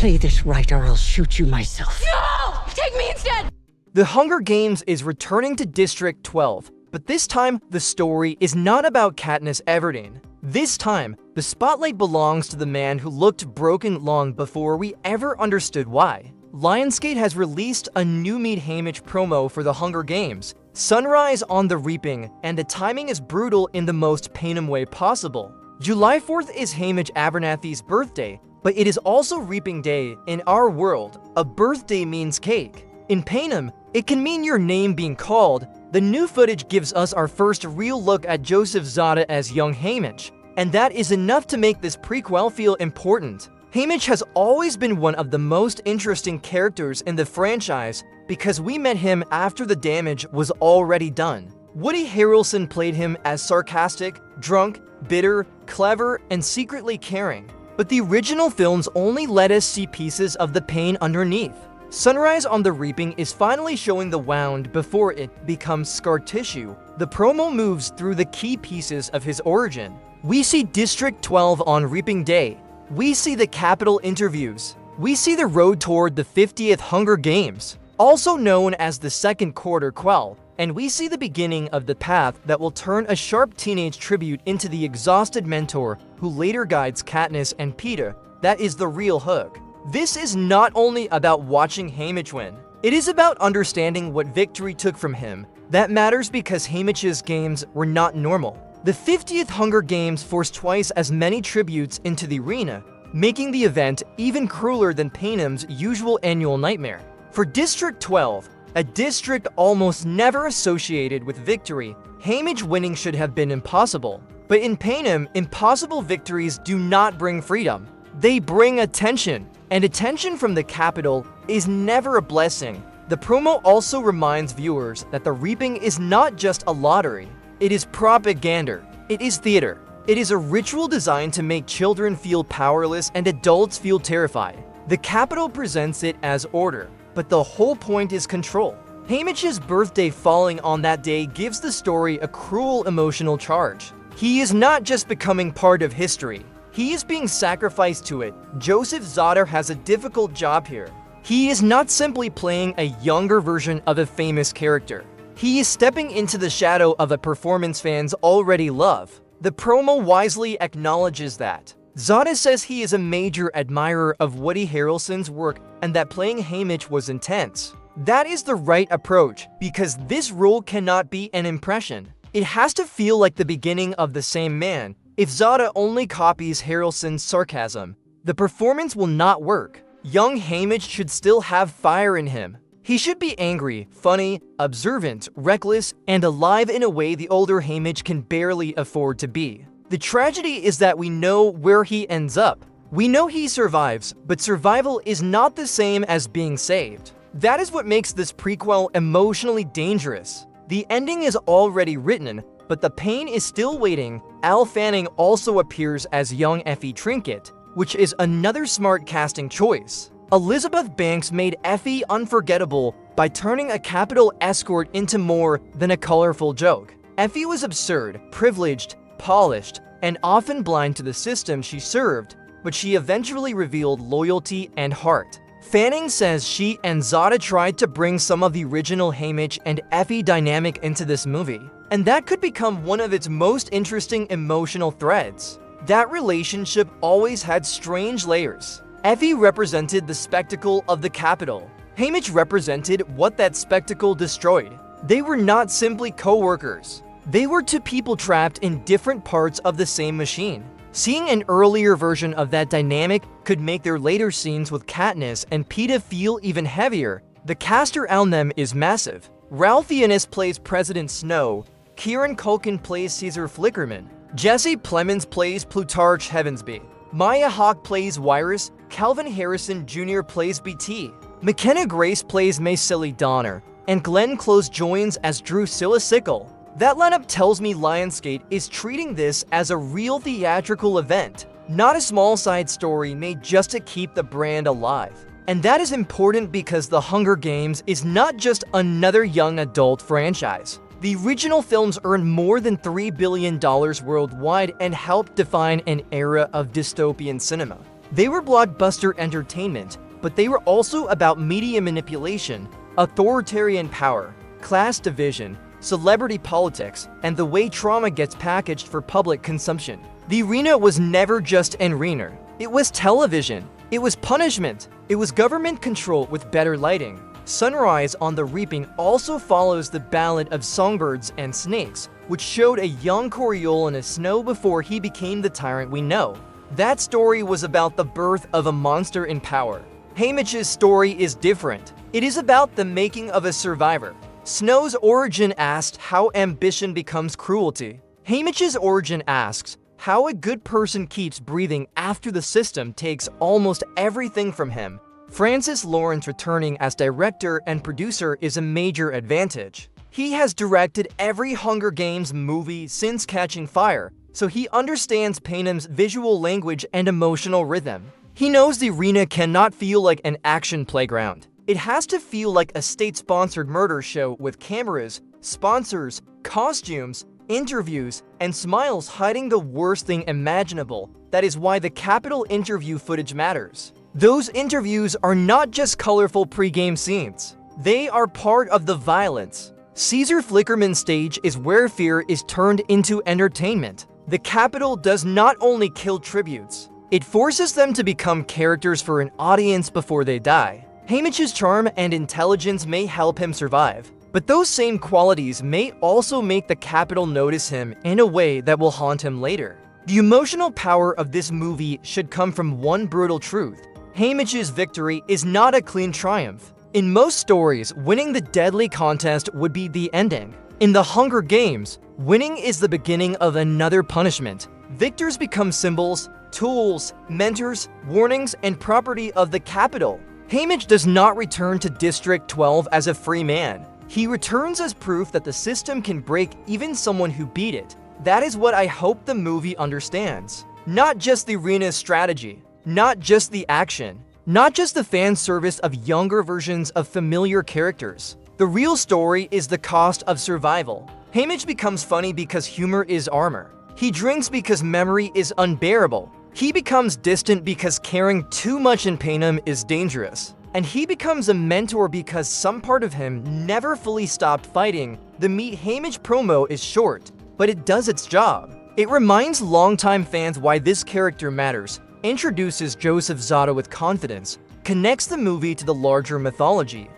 Play this right or I'll shoot you myself. No! Take me instead! The Hunger Games is returning to District 12, but this time the story is not about Katniss Everdeen. This time, the spotlight belongs to the man who looked broken long before we ever understood why. Lionsgate has released a new Meet Haymitch promo for the Hunger Games, Sunrise on the Reaping, and the timing is brutal in the most Panem way possible. July 4th is Haymitch Abernathy's birthday, but it is also Reaping Day. In our world, a birthday means cake. In Panem, it can mean your name being called. The new footage gives us our first real look at Joseph Zada as young Haymitch, and that is enough to make this prequel feel important. Haymitch has always been one of the most interesting characters in the franchise because we met him after the damage was already done. Woody Harrelson played him as sarcastic, drunk, bitter, clever, and secretly caring. But the original films only let us see pieces of the pain underneath. Sunrise on the Reaping is finally showing the wound before it becomes scar tissue. The promo moves through the key pieces of his origin. We see District 12 on Reaping Day. We see the Capitol interviews. We see the road toward the 50th Hunger Games, also known as the Second Quarter Quell, and we see the beginning of the path that will turn a sharp teenage tribute into the exhausted mentor who later guides Katniss and Peeta. That is the real hook. This is not only about watching Haymitch win, it is about understanding what victory took from him. That matters because Haymitch's games were not normal. The 50th Hunger Games forced twice as many tributes into the arena, making the event even crueler than Panem's usual annual nightmare. For District 12, a district almost never associated with victory, Haymitch winning should have been impossible. But in Panem, impossible victories do not bring freedom. They bring attention, and attention from the Capitol is never a blessing. The promo also reminds viewers that the Reaping is not just a lottery. It is propaganda. It is theater. It is a ritual designed to make children feel powerless and adults feel terrified. The Capitol presents it as order, but the whole point is control. Haymitch's birthday falling on that day gives the story a cruel emotional charge. He is not just becoming part of history. He is being sacrificed to it. Joseph Zada has a difficult job here. He is not simply playing a younger version of a famous character. He is stepping into the shadow of a performance fans already love. The promo wisely acknowledges that. Zada says he is a major admirer of Woody Harrelson's work and that playing Haymitch was intense. That is the right approach because this role cannot be an impression. It has to feel like the beginning of the same man. If Zada only copies Harrelson's sarcasm, the performance will not work. Young Haymitch should still have fire in him. He should be angry, funny, observant, reckless, and alive in a way the older Haymitch can barely afford to be. The tragedy is that we know where he ends up. We know he survives, but survival is not the same as being saved. That is what makes this prequel emotionally dangerous. The ending is already written, but the pain is still waiting. Elle Fanning also appears as young Effie Trinket, which is another smart casting choice. Elizabeth Banks made Effie unforgettable by turning a Capitol escort into more than a colorful joke. Effie was absurd, privileged, polished, and often blind to the system she served, but she eventually revealed loyalty and heart. Fanning says she and Zada tried to bring some of the original Haymitch and Effie dynamic into this movie, and that could become one of its most interesting emotional threads. That relationship always had strange layers. Effie represented the spectacle of the Capitol. Haymitch represented what that spectacle destroyed. They were not simply co-workers. They were two people trapped in different parts of the same machine. Seeing an earlier version of that dynamic could make their later scenes with Katniss and Peeta feel even heavier. The cast around them is massive. Ralph Fiennes plays President Snow. Kieran Culkin plays Caesar Flickerman. Jesse Plemons plays Plutarch Heavensby. Maya Hawke plays Wyrus. Kelvin Harrison Jr. plays BT. Mckenna Grace plays Maysili Donner. And Glenn Close joins as Drusilla Sickle. That lineup tells me Lionsgate is treating this as a real theatrical event, not a small side story made just to keep the brand alive. And that is important because The Hunger Games is not just another young adult franchise. The original films earned more than $3 billion worldwide and helped define an era of dystopian cinema. They were blockbuster entertainment, but they were also about media manipulation, authoritarian power, class division, celebrity politics, and the way trauma gets packaged for public consumption. The arena was never just an arena. It was television. It was punishment. It was government control with better lighting. Sunrise on the Reaping also follows the Ballad of Songbirds and Snakes, which showed a young Coriolanus Snow before he became the tyrant we know. That story was about the birth of a monster in power. Haymitch's story is different. It is about the making of a survivor. Snow's origin asked how ambition becomes cruelty. Haymitch's origin asks how a good person keeps breathing after the system takes almost everything from him. Francis Lawrence returning as director and producer is a major advantage. He has directed every Hunger Games movie since Catching Fire, so he understands Panem's visual language and emotional rhythm. He knows the arena cannot feel like an action playground. It has to feel like a state-sponsored murder show with cameras, sponsors, costumes, interviews, and smiles hiding the worst thing imaginable. That is why the Capitol interview footage matters. Those interviews are not just colorful pre-game scenes. They are part of the violence. Caesar Flickerman's stage is where fear is turned into entertainment. The Capitol does not only kill tributes, it forces them to become characters for an audience before they die. Haymitch's charm and intelligence may help him survive, but those same qualities may also make the Capitol notice him in a way that will haunt him later. The emotional power of this movie should come from one brutal truth. Haymitch's victory is not a clean triumph. In most stories, winning the deadly contest would be the ending. In the Hunger Games, winning is the beginning of another punishment. Victors become symbols, tools, mentors, warnings, and property of the Capitol. Haymitch does not return to District 12 as a free man. He returns as proof that the system can break even someone who beat it. That is what I hope the movie understands. Not just the arena's strategy, not just the action, not just the fan service of younger versions of familiar characters. The real story is the cost of survival. Haymitch becomes funny because humor is armor. He drinks because memory is unbearable. He becomes distant because caring too much in Panem is dangerous. And he becomes a mentor because some part of him never fully stopped fighting. The Meet Haymitch promo is short, but it does its job. It reminds longtime fans why this character matters, introduces Joseph Zada with confidence, connects the movie to the larger mythology,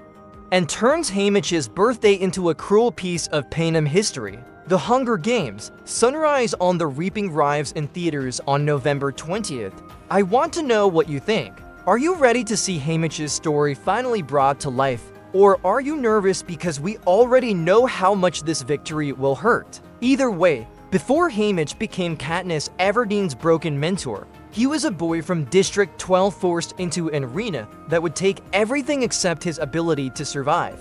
and turns Haymitch's birthday into a cruel piece of Panem history. The Hunger Games, Sunrise on the Reaping arrives in theaters on November 20th. I want to know what you think. Are you ready to see Haymitch's story finally brought to life? Or are you nervous because we already know how much this victory will hurt? Either way, before Haymitch became Katniss Everdeen's broken mentor, he was a boy from District 12 forced into an arena that would take everything except his ability to survive.